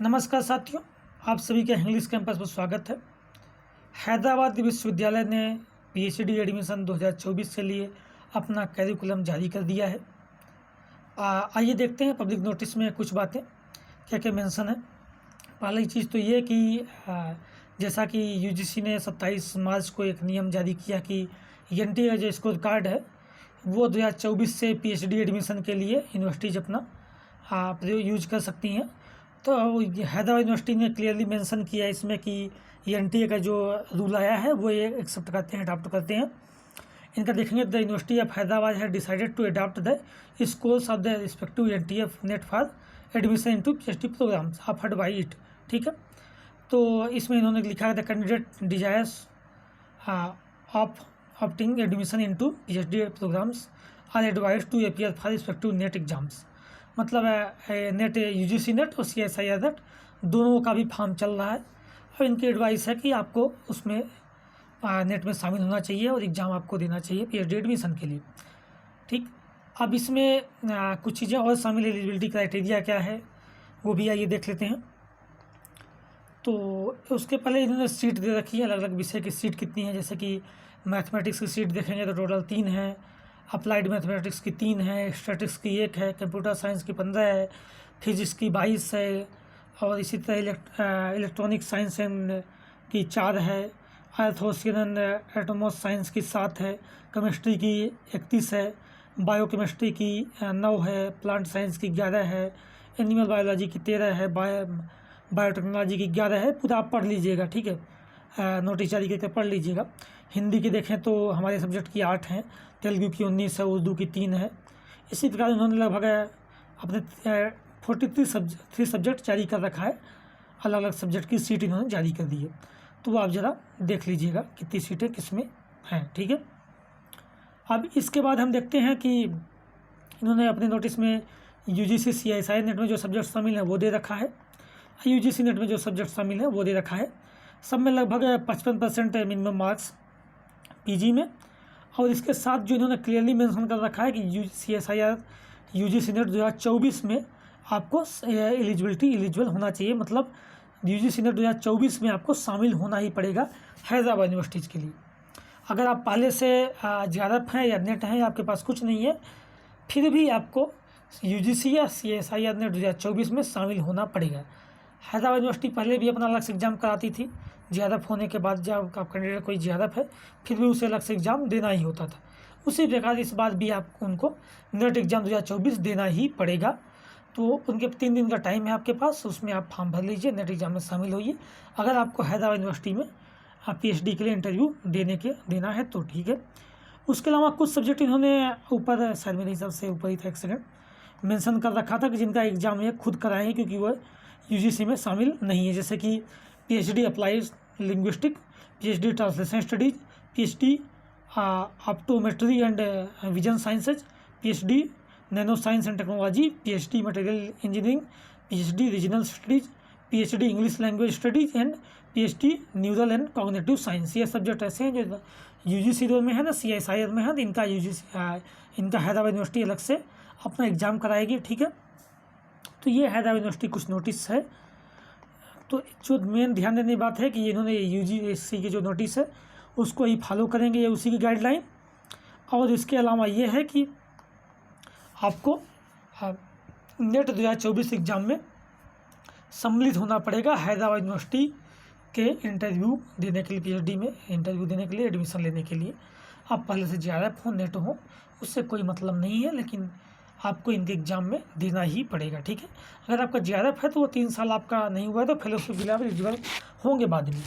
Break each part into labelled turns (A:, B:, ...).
A: नमस्कार साथियों, आप सभी का इंग्लिश कैंपस पर स्वागत है। हैदराबाद विश्वविद्यालय ने पीएचडी एडमिशन 2024 के लिए अपना कैरिकुलम जारी कर दिया है। आइए देखते हैं पब्लिक नोटिस में कुछ बातें क्या क्या मेंशन है। पहली चीज़ तो ये कि जैसा कि यूजीसी ने 27 मार्च को एक नियम जारी किया कि एनटीए का जो स्कोर कार्ड है वो 2024 से पीएचडी एडमिशन के लिए यूनिवर्सिटीज़ अपना यूज कर सकती हैं। तो हैदराबाद यूनिवर्सिटी ने क्लियरली मेंशन किया है इसमें कि एनटीए का जो रूल आया है वो ये एक्सेप्ट करते हैं, अडॉप्ट करते हैं। इनका देखेंगे द यूनिवर्सिटी ऑफ हैदराबाद है decided to adopt the scores of the respective NTA NET for admission into PhD programmes offered by it. ठीक है, तो इसमें इन्होंने लिखा है the candidate desires of opting admission into PhD programmes are advise to appear for respective NET exams. मतलब NET UGC NET और CSIR NET दोनों का भी फॉर्म चल रहा है और इनकी एडवाइस है कि आपको उसमें नेट में शामिल होना चाहिए और एग्ज़ाम आपको देना चाहिए पीएचडी एडमिशन के लिए। ठीक, अब इसमें कुछ चीज़ें और शामिल, एलिजिबिलिटी क्राइटेरिया क्या है वो भी आइए देख लेते हैं। तो उसके पहले इन्होंने सीट दे रखी है, अलग अलग विषय की सीट कितनी है। जैसे कि मैथमेटिक्स की सीट देखेंगे तो टोटल 3 है, अप्लाइड मैथमेटिक्स की 3 है, स्टैटिक्स की 1 है, कंप्यूटर साइंस की 15 है, फिजिक्स की 22 है और इसी तरह इलेक्ट्रॉनिक साइंस एंड की 4 है, अर्थ ओशियन एंड एटमॉस साइंस की 7 है, केमिस्ट्री की 31 है, बायोकेमिस्ट्री की 9 है, प्लांट साइंस की 11 है, एनिमल बायोलॉजी की 13 है, बायोटेक्नोलॉजी की 11 है। पूरा आप पढ़ लीजिएगा, ठीक है, नोटिस जारी करके पढ़ लीजिएगा। हिंदी की देखें तो हमारे सब्जेक्ट की 8 हैं, तेलुगु की 19 है, उर्दू की 3 है। इसी प्रकार उन्होंने लगभग अपने 43 सब्जेक्ट जारी कर रखा है, अलग अलग सब्जेक्ट की सीट इन्होंने जारी कर दी है। तो वो आप ज़रा देख लीजिएगा कितनी सीटें किस में हैं। ठीक है, अब इसके बाद हम देखते हैं कि इन्होंने अपने नोटिस में यूजीसी सीएसआई नेट में जो सब्जेक्ट शामिल है वो दे रखा है, यूजीसी नेट में जो सब्जेक्ट शामिल है वो दे रखा है। सब में लगभग 55% मिनिमम मार्क्स पीजी में। और इसके साथ जो इन्होंने क्लियरली मेंशन कर रखा है कि सीएसआईआर यूजीसी नेट 2024 में आपको एलिजिबल होना चाहिए। मतलब यूजीसी नेट 2024 में आपको शामिल होना ही पड़ेगा हैदराबाद यूनिवर्सिटीज़ के लिए। अगर आप पहले से JRF हैं या नेट हैं या आपके पास कुछ नहीं है, फिर भी आपको यूजीसी या सीएसआईआर नेट 2024 में शामिल होना पड़ेगा। हैदराबाद यूनिवर्सिटी पहले भी अपना अलग से एग्ज़ाम कराती थी, JRF होने के बाद जब आप कैंडिडेट कोई JRF है फिर भी उसे अलग से एग्ज़ाम देना ही होता था। उसी प्रकार इस बार भी आपको उनको नेट एग्ज़ाम 2024 देना ही पड़ेगा। तो उनके 3 दिन का टाइम है आपके पास, उसमें आप फॉर्म भर लीजिए, नेट एग्ज़ाम में शामिल होइए। अगर आपको हैदराबाद यूनिवर्सिटी में पीएचडी के लिए इंटरव्यू देना है तो ठीक है। उसके अलावा कुछ सब्जेक्ट इन्होंने ऊपर, शायद मेरे हिसाब से ऊपर ही था, एक सेकेंड, मेंशन कर रखा था कि जिनका एग्ज़ाम ये खुद कराएंगे क्योंकि वह यूजीसी में शामिल नहीं है। जैसे कि PhD applied linguistic, PhD translation studies, PhD optometry and vision sciences, PhD nano science and technology, PhD material engineering, PhD regional studies, PhD English language studies and PhD neural and cognitive science. ये subject ऐसे हैं जो UGC में है ना, CSIR में है, तो इनका इनका हैदराबाद यूनिवर्सिटी अलग से अपना एग्ज़ाम कराएगी। ठीक है, तो ये हैदराबाद यूनिवर्सिटी कुछ नोटिस है। तो जो मेन ध्यान देने की बात है कि इन्होंने यूजीसी की जो नोटिस है उसको ही फॉलो करेंगे, ये उसी की गाइडलाइन। और इसके अलावा ये है कि आपको नेट 2024 एग्ज़ाम में सम्मिलित होना पड़ेगा हैदराबाद यूनिवर्सिटी के इंटरव्यू देने के लिए, पीएचडी में इंटरव्यू देने के लिए, एडमिशन लेने के लिए। आप पहले से JRF हो, नेट हो, उससे कोई मतलब नहीं है, लेकिन आपको इनके एग्ज़ाम में देना ही पड़ेगा। ठीक है, अगर आपका JRF है तो वो 3 साल आपका नहीं हुआ है तो फेलोशिप के लिए आप एलिजिबल होंगे बाद में,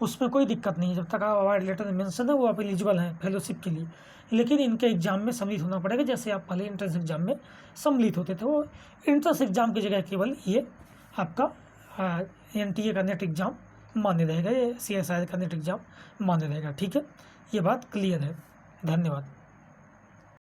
A: उसमें कोई दिक्कत नहीं है। जब तक आप अवार्ड लेटर में मेंशन है वो आप एलिजिबल हैं फेलोशिप के लिए। लेकिन इनके एग्ज़ाम में सम्मिलित होना पड़ेगा, जैसे आप पहले एंट्रेंस एग्ज़ाम में सम्मिलित होते थे। वो एंट्रेंस एग्ज़ाम की जगह केवल ये आपका एनटीए का नेट एग्ज़ाम मान्य रहेगा, ये सीएसआईआर का नेट एग्ज़ाम मान्य रहेगा। ठीक है, ये बात क्लियर है। धन्यवाद।